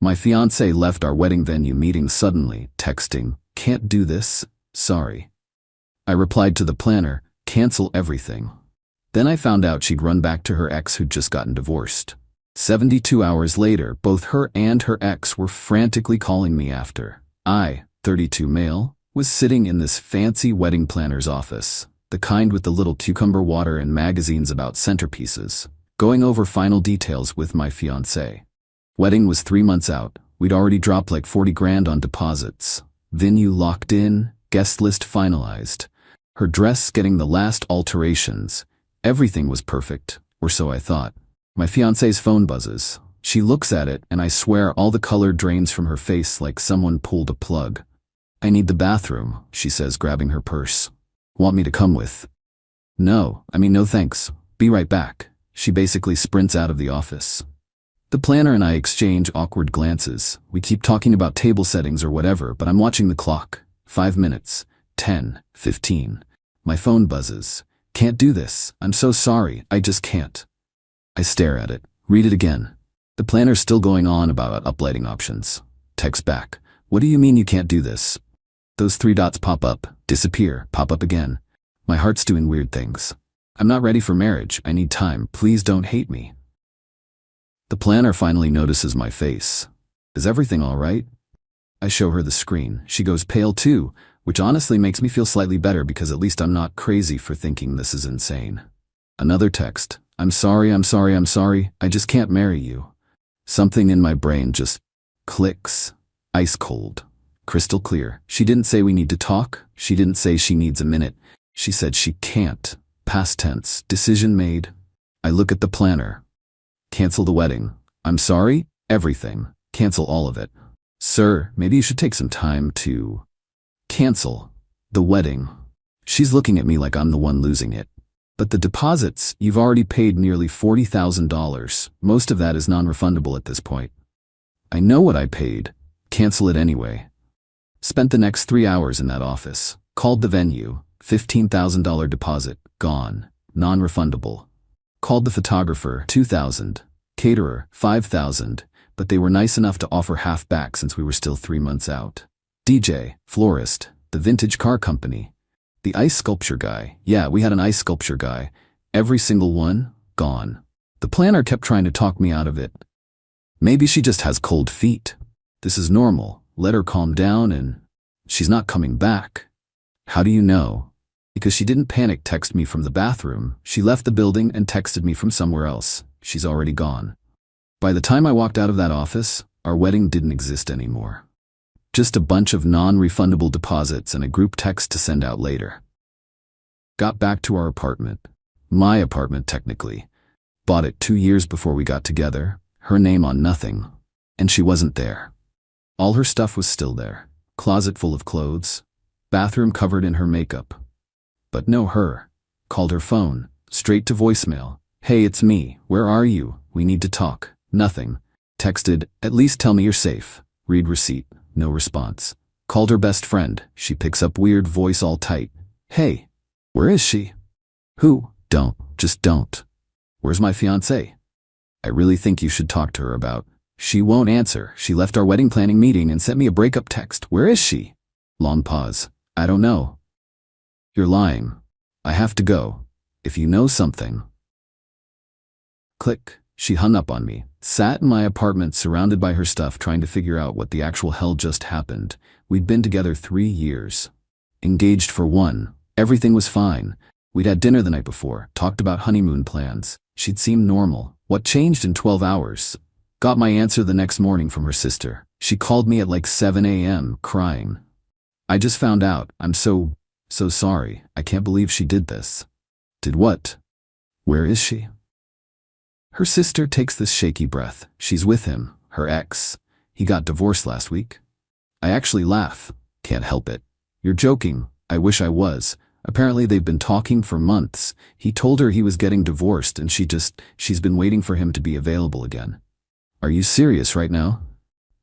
My fiancé left our wedding venue meeting suddenly, texting, "Can't do this, sorry." I replied to the planner, "Cancel everything." Then I found out she'd run back to her ex who'd just gotten divorced. 72 hours later, both her and her ex were frantically calling me after. I, 32 male, was sitting in this fancy wedding planner's office, the kind with the little cucumber water and magazines about centerpieces, going over final details with my fiancé. Wedding was 3 months out. We'd already dropped like 40 grand on deposits. Venue locked in, guest list finalized. Her dress getting the last alterations. Everything was perfect, or so I thought. My fiancé's phone buzzes. She looks at it, and I swear all the color drains from her face like someone pulled a plug. "I need the bathroom," she says, grabbing her purse. "Want me to come with?" No thanks. Be right back." She basically sprints out of the office. The planner and I exchange awkward glances. We keep talking about table settings or whatever, but I'm watching the clock. 5 minutes. 10, 15. My phone buzzes. "Can't do this. I'm so sorry. I just can't." I stare at it. Read it again. The planner's still going on about uplighting options. Text back. "What do you mean you can't do this?" Those 3 dots pop up, disappear, pop up again. My heart's doing weird things. "I'm not ready for marriage. I need time. Please don't hate me." The planner finally notices my face. "Is everything all right?" I show her the screen. She goes pale too, which honestly makes me feel slightly better because at least I'm not crazy for thinking this is insane. Another text. I'm sorry. I just can't marry you." Something in my brain just clicks. Ice cold. Crystal clear. She didn't say we need to talk. She didn't say she needs a minute. She said she can't. Past tense. Decision made. I look at the planner. "Cancel the wedding." "I'm sorry? Everything. Cancel all of it." "Sir, maybe you should take some time to..." "Cancel the wedding." She's looking at me like I'm the one losing it. "But the deposits, you've already paid nearly $40,000. Most of that is non-refundable at this point." "I know what I paid. Cancel it anyway." Spent the next 3 hours in that office. Called the venue. $15,000 deposit. Gone. Non-refundable. Called the photographer. $2,000. Caterer. $5,000. But they were nice enough to offer half back since we were still 3 months out. DJ. Florist. The vintage car company. The ice sculpture guy. Yeah, we had an ice sculpture guy. Every single one, gone. The planner kept trying to talk me out of it. Maybe she just has cold feet. This is normal. Let her calm down and... She's not coming back. How do you know? Because she didn't panic text me from the bathroom. She left the building and texted me from somewhere else. She's already gone. By the time I walked out of that office, our wedding didn't exist anymore. Just a bunch of non-refundable deposits and a group text to send out later. Got back to our apartment. My apartment, technically. Bought it 2 years before we got together. Her name on nothing. And she wasn't there. All her stuff was still there. Closet full of clothes. Bathroom covered in her makeup. But no her. Called her phone. Straight to voicemail. "Hey, it's me. Where are you? We need to talk." Nothing. Texted, "At least tell me you're safe. Read receipt." No response. Called her best friend. She picks up weird voice all tight. "Hey, where is she?" "Who?" "Don't. Just don't." "Where's my fiancé?" "I really think you should talk to her about..." "She won't answer. She left our wedding planning meeting and sent me a breakup text. Where is she?" Long pause. "I don't know." "You're lying. I have to go. If you know something..." Click. She hung up on me. Sat in my apartment surrounded by her stuff trying to figure out what the actual hell just happened. We'd been together 3 years. Engaged for 1. Everything was fine. We'd had dinner the night before, talked about honeymoon plans. She'd seemed normal. What changed in 12 hours? Got my answer the next morning from her sister. She called me at like 7 a.m. crying. "I just found out. I'm so sorry. I can't believe she did this." "Did what? Where is she?" Her sister takes this shaky breath. She's with him, her ex. He got divorced last week. I actually laugh. Can't help it. "You're joking." I wish I was. Apparently they've been talking for months. He told her he was getting divorced and she's been waiting for him to be available again. "Are you serious right now?"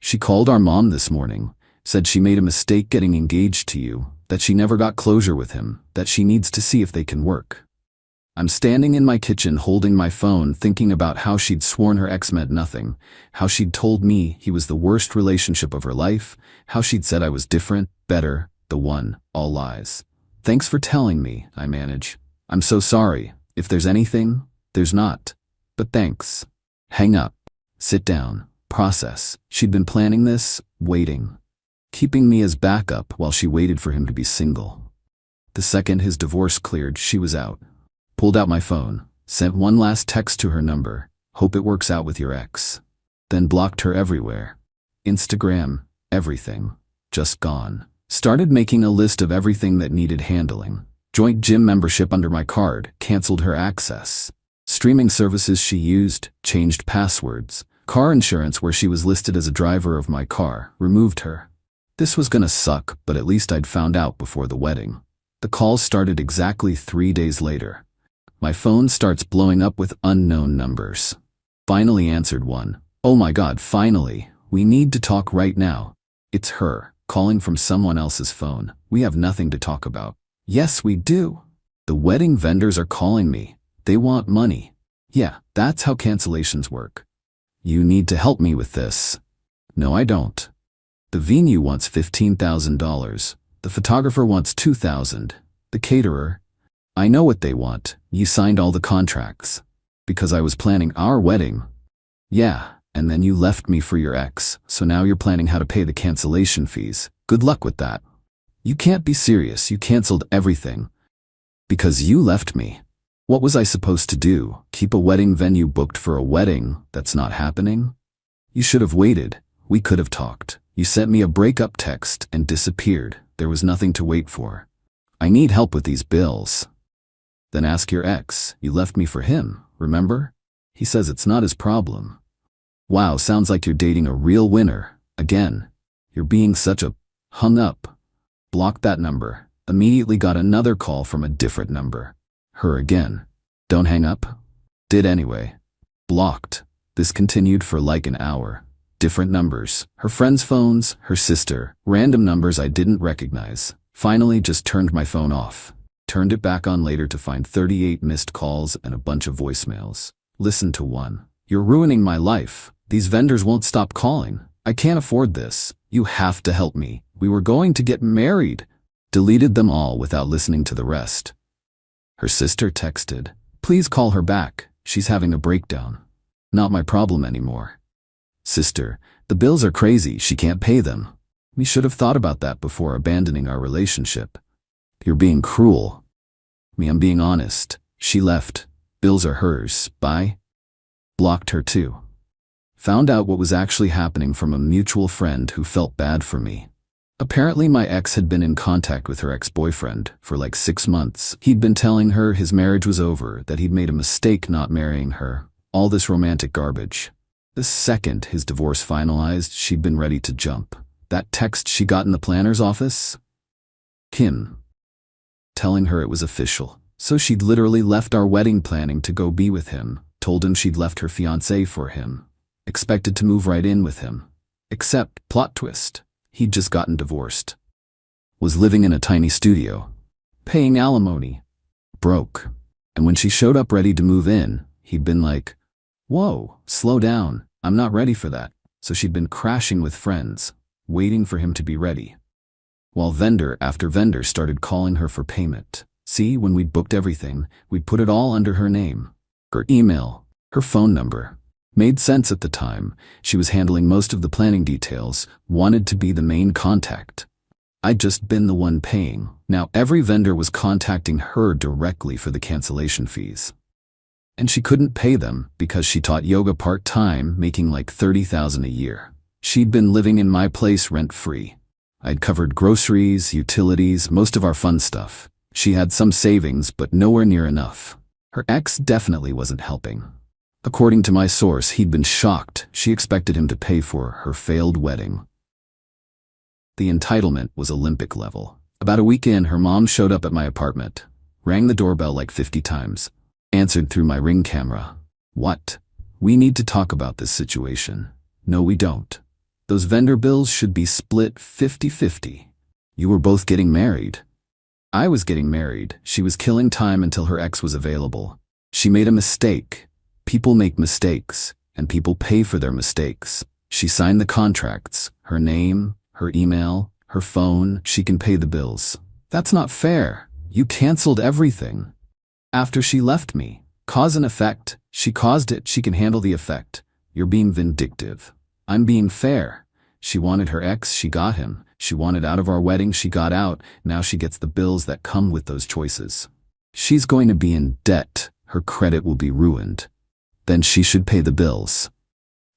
"She called our mom this morning. Said she made a mistake getting engaged to you. That she never got closure with him. That she needs to see if they can work." I'm standing in my kitchen holding my phone thinking about how she'd sworn her ex meant nothing, how she'd told me he was the worst relationship of her life, how she'd said I was different, better, the one, all lies. Thanks for telling me, I manage. I'm so sorry. If there's anything, there's not. But thanks. Hang up. Sit down. Process. She'd been planning this, waiting. Keeping me as backup while she waited for him to be single. The second his divorce cleared, she was out. Pulled out my phone, sent one last text to her number, hope it works out with your ex. Then blocked her everywhere. Instagram, everything. Just gone. Started making a list of everything that needed handling. Joint gym membership under my card, canceled her access. Streaming services she used, changed passwords. Car insurance where she was listed as a driver of my car, removed her. This was gonna suck, but at least I'd found out before the wedding. The calls started exactly 3 days later. My phone starts blowing up with unknown numbers. Finally answered one. Oh my God, finally. We need to talk right now. It's her, calling from someone else's phone. We have nothing to talk about. Yes, we do. The wedding vendors are calling me. They want money. Yeah, that's how cancellations work. You need to help me with this. No, I don't. The venue wants $15,000. The photographer wants $2,000. The caterer. I know what they want. You signed all the contracts. Because I was planning our wedding. Yeah, and then you left me for your ex, so now you're planning how to pay the cancellation fees. Good luck with that. You can't be serious, you canceled everything. Because you left me. What was I supposed to do? Keep a wedding venue booked for a wedding that's not happening? You should have waited. We could have talked. You sent me a breakup text and disappeared. There was nothing to wait for. I need help with these bills. Then ask your ex. You left me for him, remember? He says it's not his problem. Wow, sounds like you're dating a real winner. Again, you're being such a hung up. Blocked that number. Immediately got another call from a different number. Her again. Don't hang up. Did anyway. Blocked. This continued for like an hour. Different numbers. Her friends' phones, her sister, random numbers I didn't recognize. Finally just turned my phone off. Turned it back on later to find 38 missed calls and a bunch of voicemails. Listen to one. You're ruining my life. These vendors won't stop calling. I can't afford this. You have to help me. We were going to get married. Deleted them all without listening to the rest. Her sister texted. Please call her back. She's having a breakdown. Not my problem anymore. Sister, the bills are crazy. She can't pay them. We should have thought about that before abandoning our relationship. You're being cruel. Me, I'm being honest. She left. Bills are hers. Bye. Blocked her too. Found out what was actually happening from a mutual friend who felt bad for me. Apparently my ex had been in contact with her ex-boyfriend for like 6 months. He'd been telling her his marriage was over, that he'd made a mistake not marrying her. All this romantic garbage. The second his divorce finalized, she'd been ready to jump. That text she got in the planner's office? Kim. Telling her it was official. So she'd literally left our wedding planning to go be with him. Told him she'd left her fiancé for him. Expected to move right in with him. Except, plot twist, he'd just gotten divorced. Was living in a tiny studio. Paying alimony. Broke. And when she showed up ready to move in, he'd been like, whoa, slow down, I'm not ready for that. So she'd been crashing with friends, waiting for him to be ready. While vendor after vendor started calling her for payment. See, when we'd booked everything, we'd put it all under her name. Her email, her phone number. Made sense at the time. She was handling most of the planning details, wanted to be the main contact. I'd just been the one paying. Now every vendor was contacting her directly for the cancellation fees. And she couldn't pay them because she taught yoga part-time, making like $30,000 a year. She'd been living in my place rent-free. I'd covered groceries, utilities, most of our fun stuff. She had some savings, but nowhere near enough. Her ex definitely wasn't helping. According to my source, he'd been shocked. She expected him to pay for her failed wedding. The entitlement was Olympic level. About a week in, her mom showed up at my apartment. Rang the doorbell like 50 times. Answered through my Ring camera. What? We need to talk about this situation. No, we don't. Those vendor bills should be split 50-50. You were both getting married. I was getting married. She was killing time until her ex was available. She made a mistake. People make mistakes, and people pay for their mistakes. She signed the contracts, her name, her email, her phone. She can pay the bills. That's not fair. You canceled everything. After she left me, cause and effect. She caused it. She can handle the effect. You're being vindictive. I'm being fair. She wanted her ex. She got him. She wanted out of our wedding. She got out. Now she gets the bills that come with those choices. She's going to be in debt. Her credit will be ruined. Then she should pay the bills.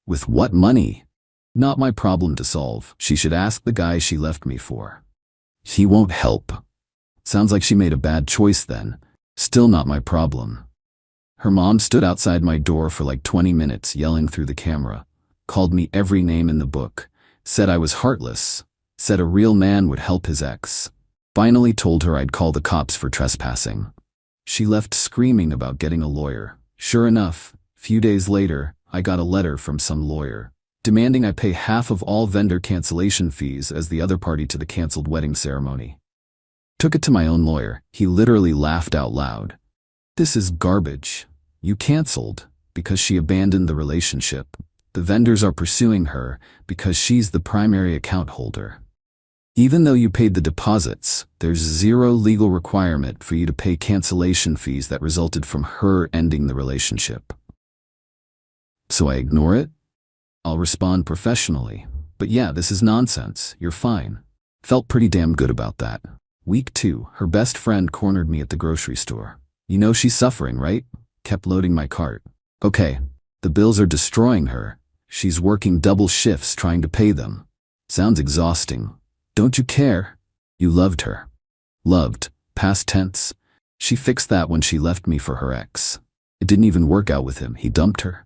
With what money? Not my problem to solve. She should ask the guy she left me for. He won't help. Sounds like she made a bad choice then. Still not my problem. Her mom stood outside my door for like 20 minutes yelling through the camera. Called me every name in the book. Said I was heartless. Said a real man would help his ex. Finally told her I'd call the cops for trespassing. She left screaming about getting a lawyer. Sure enough, few days later, I got a letter from some lawyer, demanding I pay half of all vendor cancellation fees as the other party to the canceled wedding ceremony. Took it to my own lawyer. He literally laughed out loud. This is garbage. You canceled because she abandoned the relationship. The vendors are pursuing her because she's the primary account holder. Even though you paid the deposits, there's zero legal requirement for you to pay cancellation fees that resulted from her ending the relationship. So I ignore it? I'll respond professionally. But yeah, this is nonsense. You're fine. Felt pretty damn good about that. Week 2, her best friend cornered me at the grocery store. You know she's suffering, right? Kept loading my cart. Okay, the bills are destroying her. She's working double shifts trying to pay them. Sounds exhausting. Don't you care? You loved her. Loved, past tense. She fixed that when she left me for her ex. It didn't even work out with him. He dumped her.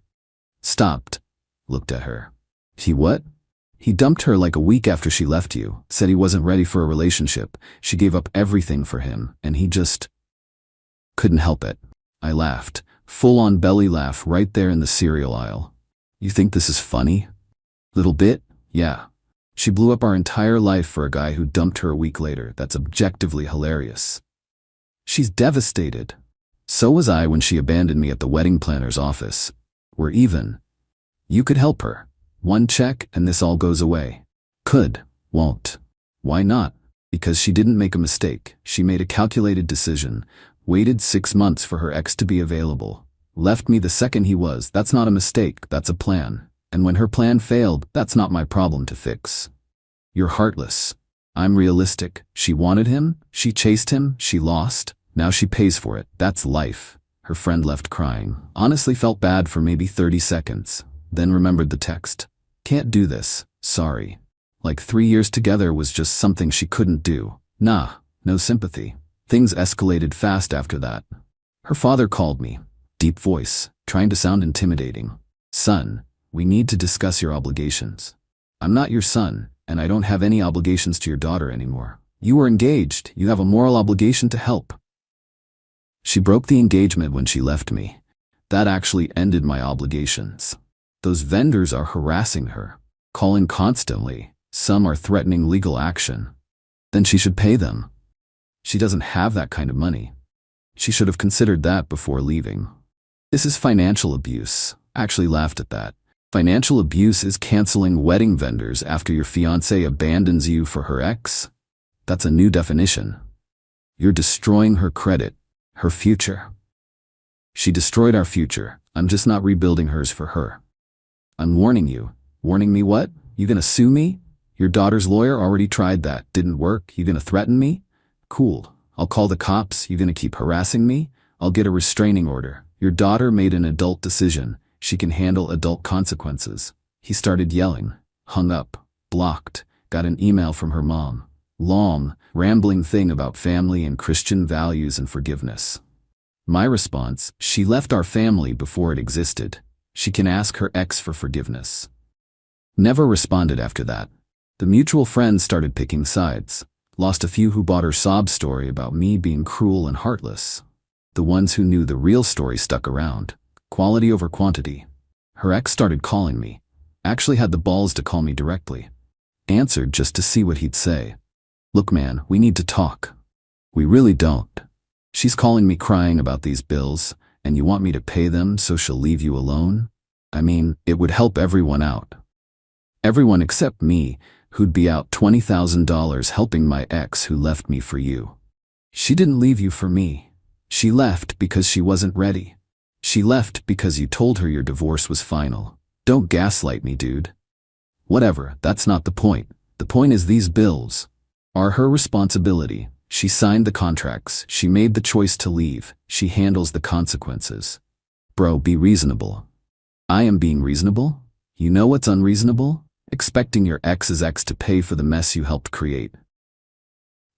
Stopped. Looked at her. He what? He dumped her like a week after she left you. Said he wasn't ready for a relationship. She gave up everything for him, and he just couldn't help it. I laughed. Full-on belly laugh right there in the cereal aisle. You think this is funny? Little bit? Yeah. She blew up our entire life for a guy who dumped her a week later. That's objectively hilarious. She's devastated. So was I when she abandoned me at the wedding planner's office. We're even. You could help her. One check and this all goes away. Could. Won't. Why not? Because she didn't make a mistake. She made a calculated decision. Waited 6 months for her ex to be available. Left me the second he was. That's not a mistake. That's a plan. And when her plan failed, that's not my problem to fix. You're heartless. I'm realistic. She wanted him. She chased him. She lost. Now she pays for it. That's life. Her friend left crying. Honestly felt bad for maybe 30 seconds. Then remembered the text. Can't do this. Sorry. Like 3 years together was just something she couldn't do. Nah, no sympathy. Things escalated fast after that. Her father called me. Deep voice, trying to sound intimidating. Son, we need to discuss your obligations. I'm not your son, and I don't have any obligations to your daughter anymore. You were engaged. You have a moral obligation to help. She broke the engagement when she left me. That actually ended my obligations. Those vendors are harassing her, calling constantly. Some are threatening legal action. Then she should pay them. She doesn't have that kind of money. She should have considered that before leaving. This is financial abuse. I actually laughed at that. Financial abuse is canceling wedding vendors after your fiancée abandons you for her ex? That's a new definition. You're destroying her credit, her future. She destroyed our future. I'm just not rebuilding hers for her. I'm warning you. Warning me what? You gonna sue me? Your daughter's lawyer already tried that. Didn't work. You gonna threaten me? Cool. I'll call the cops. You gonna keep harassing me? I'll get a restraining order. Your daughter made an adult decision. She can handle adult consequences. He started yelling. Hung up. Blocked. Got an email from her mom. Long, rambling thing about family and Christian values and forgiveness. My response, she left our family before it existed. She can ask her ex for forgiveness. Never responded after that. The mutual friends started picking sides. Lost a few who bought her sob story about me being cruel and heartless. The ones who knew the real story stuck around. Quality over quantity. Her ex started calling me. Actually had the balls to call me directly. Answered just to see what he'd say. Look man, we need to talk. We really don't. She's calling me crying about these bills, and you want me to pay them so she'll leave you alone? I mean, it would help everyone out. Everyone except me, who'd be out $20,000 helping my ex who left me for you. She didn't leave you for me. She left because she wasn't ready. She left because you told her your divorce was final. Don't gaslight me, dude. Whatever, that's not the point. The point is these bills are her responsibility. She signed the contracts. She made the choice to leave. She handles the consequences. Bro, be reasonable. I am being reasonable? You know what's unreasonable? Expecting your ex's ex to pay for the mess you helped create.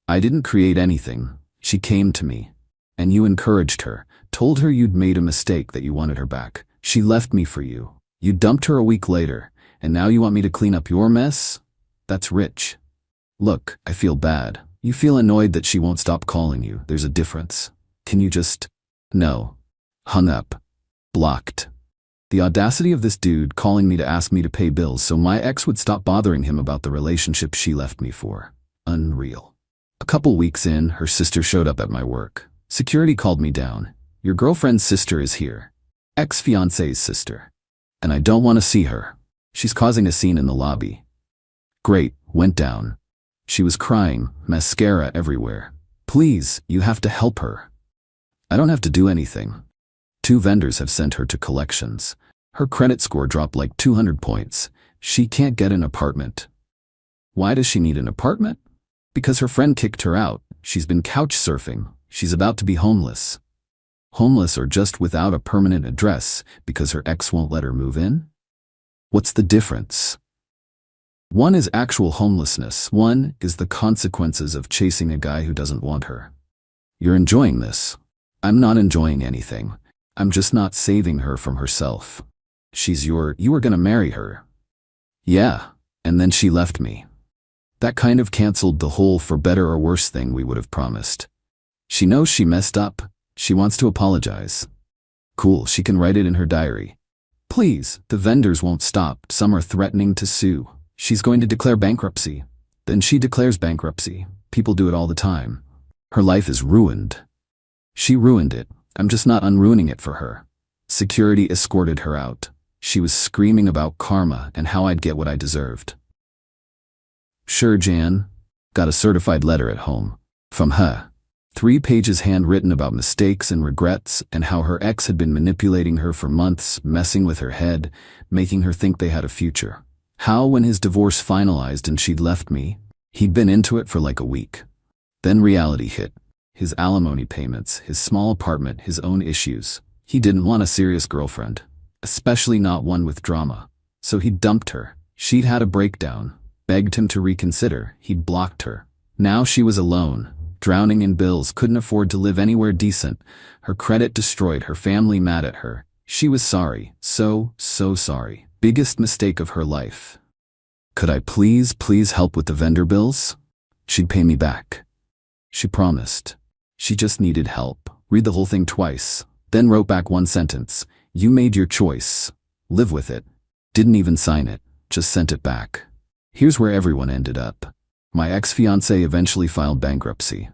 I didn't create anything. She came to me. And you encouraged her, told her you'd made a mistake, that you wanted her back. She left me for you. You dumped her a week later, and now you want me to clean up your mess? That's rich. Look, I feel bad. You feel annoyed that she won't stop calling you. There's a difference. Can you just... No. Hung up. Blocked. The audacity of this dude calling me to ask me to pay bills so my ex would stop bothering him about the relationship she left me for. Unreal. A couple weeks in, her sister showed up at my work. Security called me down. Your girlfriend's sister is here. Ex-fiancée's sister. And I don't want to see her. She's causing a scene in the lobby. Great, went down. She was crying, mascara everywhere. Please, you have to help her. I don't have to do anything. 2 vendors have sent her to collections. Her credit score dropped like 200 points. She can't get an apartment. Why does she need an apartment? Because her friend kicked her out. She's been couch surfing. She's about to be homeless. Homeless or just without a permanent address because her ex won't let her move in? What's the difference? One is actual homelessness. One is the consequences of chasing a guy who doesn't want her. You're enjoying this. I'm not enjoying anything. I'm just not saving her from herself. You were gonna marry her. Yeah, and then she left me. That kind of canceled the whole for better or worse thing we would have promised. She knows she messed up. She wants to apologize. Cool, she can write it in her diary. Please, the vendors won't stop. Some are threatening to sue. She's going to declare bankruptcy. Then she declares bankruptcy. People do it all the time. Her life is ruined. She ruined it. I'm just not unruining it for her. Security escorted her out. She was screaming about karma and how I'd get what I deserved. Sure, Jan. Got a certified letter at home. From her. 3 pages handwritten about mistakes and regrets and how her ex had been manipulating her for months, messing with her head, making her think they had a future. How, when his divorce finalized and she'd left me, he'd been into it for like a week. Then reality hit. His alimony payments, his small apartment, his own issues. He didn't want a serious girlfriend, especially not one with drama. So he dumped her. She'd had a breakdown, begged him to reconsider. He'd blocked her. Now she was alone, drowning in bills, couldn't afford to live anywhere decent. Her credit destroyed, her family mad at her. She was sorry, so sorry. Biggest mistake of her life. Could I please help with the vendor bills? She'd pay me back. She promised. She just needed help. Read the whole thing twice. Then wrote back 1 sentence. You made your choice. Live with it. Didn't even sign it. Just sent it back. Here's where everyone ended up. My ex-fiancée eventually filed bankruptcy.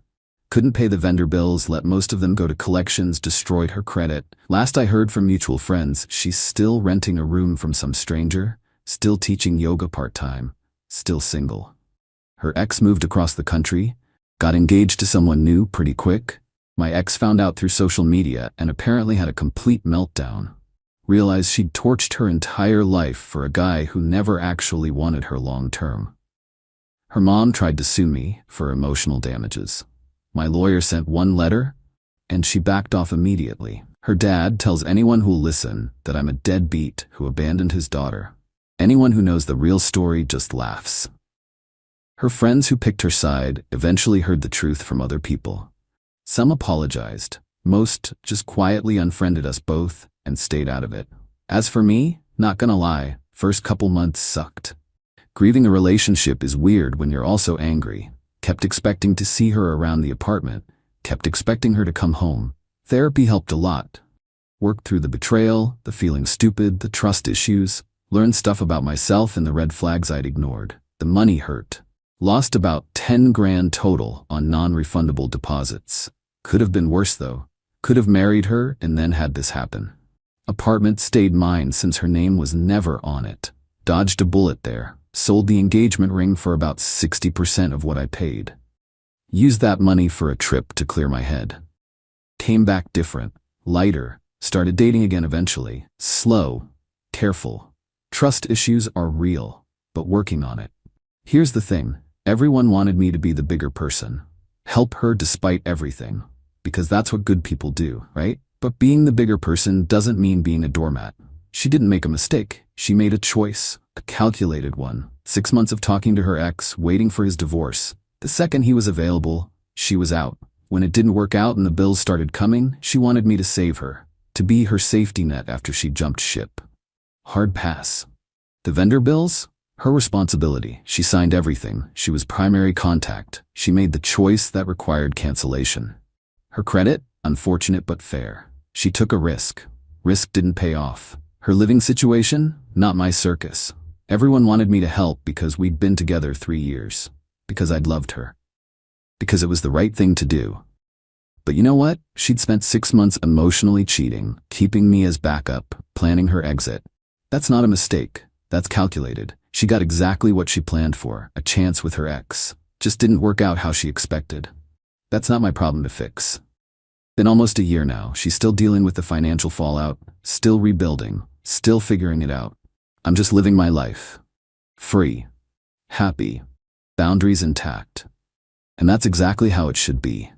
Couldn't pay the vendor bills, let most of them go to collections, destroyed her credit. Last I heard from mutual friends, she's still renting a room from some stranger, still teaching yoga part-time, still single. Her ex moved across the country, got engaged to someone new pretty quick. My ex found out through social media and apparently had a complete meltdown. Realized she'd torched her entire life for a guy who never actually wanted her long-term. Her mom tried to sue me for emotional damages. My lawyer sent 1 letter, and she backed off immediately. Her dad tells anyone who'll listen that I'm a deadbeat who abandoned his daughter. Anyone who knows the real story just laughs. Her friends who picked her side eventually heard the truth from other people. Some apologized. Most just quietly unfriended us both and stayed out of it. As for me, not gonna lie, first couple months sucked. Grieving a relationship is weird when you're also angry. Kept expecting to see her around the apartment. Kept expecting her to come home. Therapy helped a lot. Worked through the betrayal, the feeling stupid, the trust issues. Learned stuff about myself and the red flags I'd ignored. The money hurt. Lost about 10 grand total on non-refundable deposits. Could have been worse though. Could have married her and then had this happen. Apartment stayed mine since her name was never on it. Dodged a bullet there. Sold the engagement ring for about 60% of what I paid. Used that money for a trip to clear my head. Came back different, lighter, started dating again eventually. Slow, careful. Trust issues are real, but working on it. Here's the thing, everyone wanted me to be the bigger person. Help her despite everything. Because that's what good people do, right? But being the bigger person doesn't mean being a doormat. She didn't make a mistake. She made a choice, a calculated one. 6 months of talking to her ex, waiting for his divorce. The second he was available, she was out. When it didn't work out and the bills started coming, she wanted me to save her, to be her safety net after she jumped ship. Hard pass. The vendor bills? Her responsibility. She signed everything. She was primary contact. She made the choice that required cancellation. Her credit? Unfortunate but fair. She took a risk. Risk didn't pay off. Her living situation? Not my circus. Everyone wanted me to help because we'd been together 3 years. Because I'd loved her. Because it was the right thing to do. But you know what? She'd spent 6 months emotionally cheating, keeping me as backup, planning her exit. That's not a mistake. That's calculated. She got exactly what she planned for, a chance with her ex. Just didn't work out how she expected. That's not my problem to fix. Been almost a year now. She's still dealing with the financial fallout, still rebuilding, still figuring it out. I'm just living my life. Free. Happy. Boundaries intact. And that's exactly how it should be.